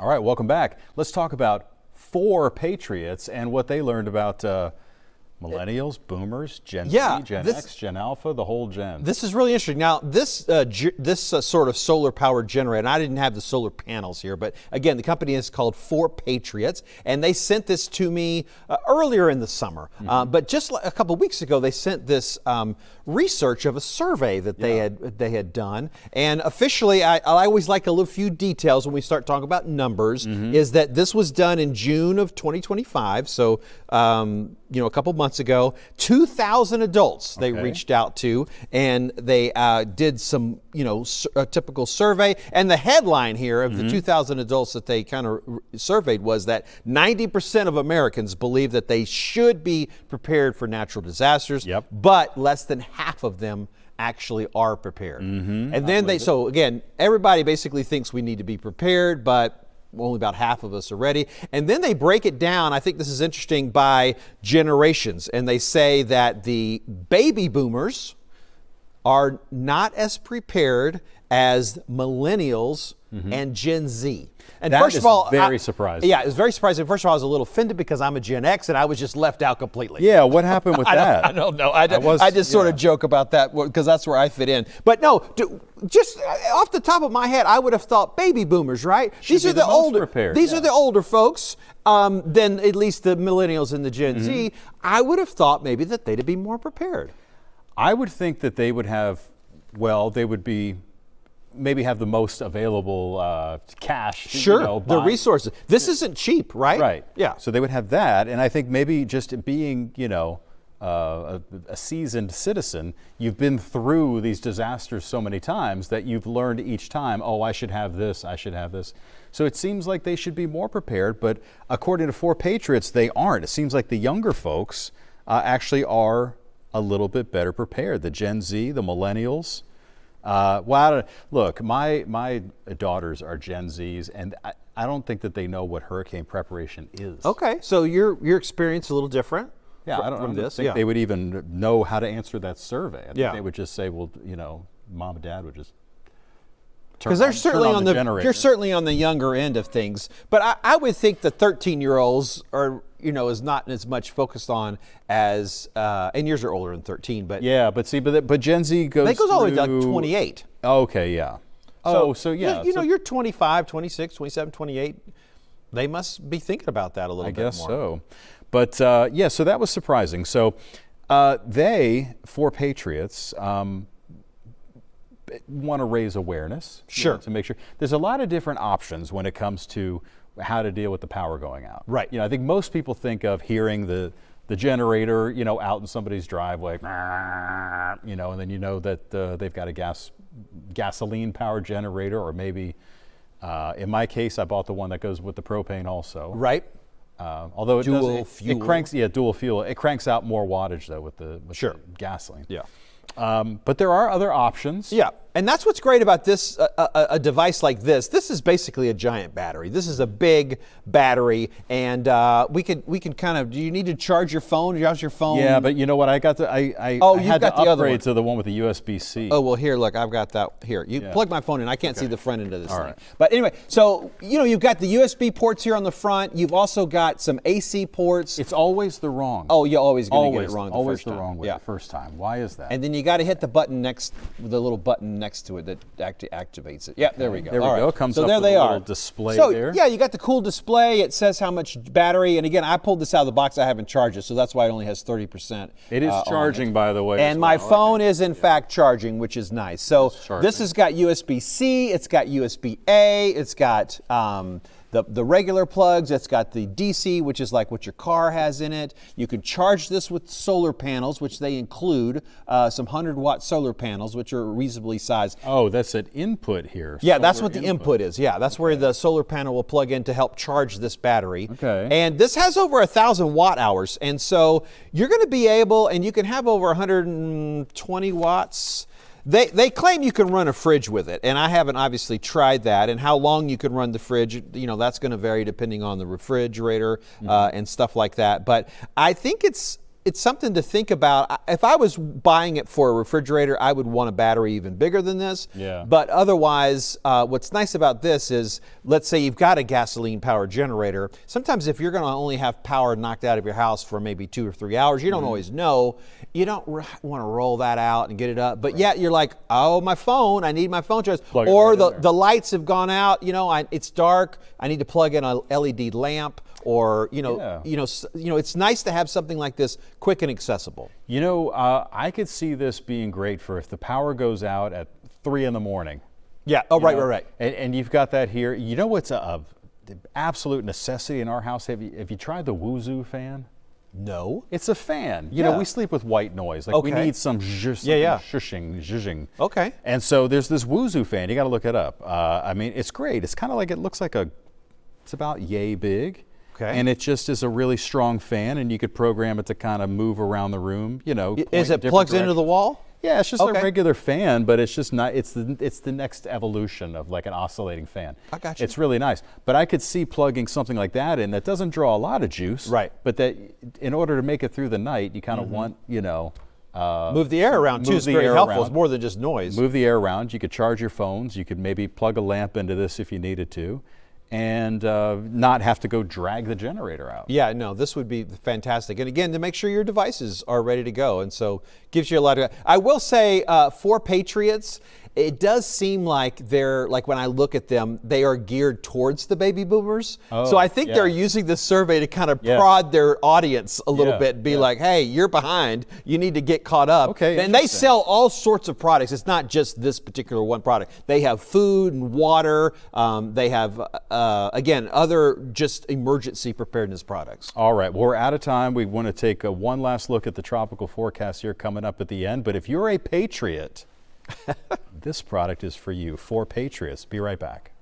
All right, welcome back. Let's talk about 4Patriots and what they learned about Millennials, Boomers, Gen Z, Gen X, Gen Alpha, the whole gen. This is really interesting. Now, this sort of solar-powered generator, and I didn't have the solar panels here, but again, the company is called 4Patriots, and they sent this to me earlier in the summer. But just a couple weeks ago, they sent this research of a survey that they had done. And officially, I always like a few details when we start talking about numbers. Is that this was done in June of 2025, so a couple months ago. 2,000 adults they reached out to, and they did some a typical survey. And the headline here of the 2,000 adults that they kind of surveyed was that 90% of Americans believe that they should be prepared for natural disasters, but less than half of them actually are prepared. And then so again, everybody basically thinks we need to be prepared, but only about half of us are ready. And then they break it down, I think this is interesting, by generations. And they say that the baby boomers are not as prepared as millennials and Gen Z. And that first of all, very surprising. Yeah, it was very surprising. First of all, I was a little offended because I'm a Gen X and I was just left out completely. Yeah, what happened with that? I don't know. I just sort of joke about that because that's where I fit in. But no, just off the top of my head, I would have thought baby boomers, right? These are the older. These are the older folks. Than at least the millennials and the Gen Z. I would have thought maybe that they'd be more prepared. I would think that they would have. Well, they would be. Maybe have the most available cash. Sure, the resources. This isn't cheap, right? Right. Yeah. So they would have that, and I think maybe just being, a seasoned citizen, you've been through these disasters so many times that you've learned each time, oh, I should have this, I should have this. So it seems like they should be more prepared, but according to 4Patriots, they aren't. It seems like the younger folks actually are a little bit better prepared. The Gen Z, the millennials. Look, my daughters are Gen Zs, and I don't think that they know what hurricane preparation is. Okay, so your experience is a little different. Yeah, I don't think they would even know how to answer that survey. I think they would just say, well, mom and dad would just because they're certainly on the you're certainly on the younger end of things. But I would think the 13-year-olds are is not as much focused on as and yours are older than 13. But yeah, but Gen Z goes. It goes all the way to 28. Okay, yeah. So yeah, you're 25, 26, 27, 28. They must be thinking about that a little bit more. I guess so. But so that was surprising. So 4Patriots want to raise awareness. Sure. To make sure. There's a lot of different options when it comes to how to deal with the power going out. Right. I think most people think of hearing the generator, out in somebody's driveway, and then that they've got a gasoline powered generator, or maybe in my case, I bought the one that goes with the propane also. Right. Although dual fuel. It cranks, dual fuel. It cranks out more wattage though with the gasoline. Yeah. But there are other options. Yeah, and that's what's great about this, a device like this. This is basically a giant battery. This is a big battery, and we can kind of. Do you need to charge your phone? How's your phone? Yeah, but you know what? I got the. I had to upgrade to the one with the USB-C. Oh well, here, look, I've got that here. You plug my phone in. I can't see the front end of this thing. Right. But anyway, so you've got the USB ports here on the front. You've also got some AC ports. It's always the wrong. Oh, you're always going to get it wrong. Always the wrong way the first time. Why is that? And then you got to hit the button the little button next to it that activates it. Yeah, there we go. There we go. It comes up there with they a are. little display there. Yeah, you got the cool display. It says how much battery. And again, I pulled this out of the box. I haven't charged it, so that's why it only has 30%. It is charging, by the way. And my phone is in fact charging, which is nice. So this has got USB-C. It's got USB-A. It's got the regular plugs. It's got the DC, which is like what your car has in it. You can charge this with solar panels, which they include some 100-watt solar panels, which are reasonably sized. Oh, that's an input here. Yeah, that's what the input is. Yeah, that's where the solar panel will plug in to help charge this battery. Okay. And this has over 1,000 watt hours. And so you're going to be able, and you can have over 120 watts. They claim you can run a fridge with it, and I haven't obviously tried that. And how long you can run the fridge, that's going to vary depending on the refrigerator and stuff like that. But I think it's it's something to think about. If I was buying it for a refrigerator, I would want a battery even bigger than this. Yeah. But otherwise, what's nice about this is, let's say you've got a gasoline powered generator. Sometimes if you're going to only have power knocked out of your house for maybe 2 or 3 hours, you don't always know. You don't want to roll that out and get it up. But yet you're like, oh, my phone, I need my phone charged. Or the lights have gone out, it's dark, I need to plug in a LED lamp. Or it's nice to have something like this quick and accessible. I could see this being great for if the power goes out at 3 in the morning. Yeah. Oh, right. And you've got that here. You know what's a absolute necessity in our house? Have you tried the Wuzoo fan? No. It's a fan. We sleep with white noise. Like we need some shushing. Okay. And so there's this Wuzoo fan. You got to look it up. It's great. It's kind of like, it looks like it's about yay big. Okay. And it just is a really strong fan, and you could program it to kind of move around the room, Is it plugs into the wall? Yeah, it's just a regular fan, but it's just not, it's the next evolution of like an oscillating fan. I got you. It's really nice. But I could see plugging something like that in that doesn't draw a lot of juice. Right. But that in order to make it through the night, you kind of want, move the air around too. It's very helpful. It's more than just noise. Move the air around. You could charge your phones. You could maybe plug a lamp into this if you needed to. And not have to go drag the generator out. Yeah, no, this would be fantastic. And again, to make sure your devices are ready to go. And so gives you a lot of, I will say 4Patriots, it does seem like they're, like when I look at them, they are geared towards the baby boomers. So I think they're using this survey to kind of prod their audience a little bit and be like, hey, you're behind. You need to get caught up. Okay. And they sell all sorts of products. It's not just this particular one product. They have food and water. They have, again, other just emergency preparedness products. All right. Well, we're out of time. We want to take one last look at the tropical forecast here coming up at the end. But if you're a Patriot, this product is for you. 4Patriots. Be right back.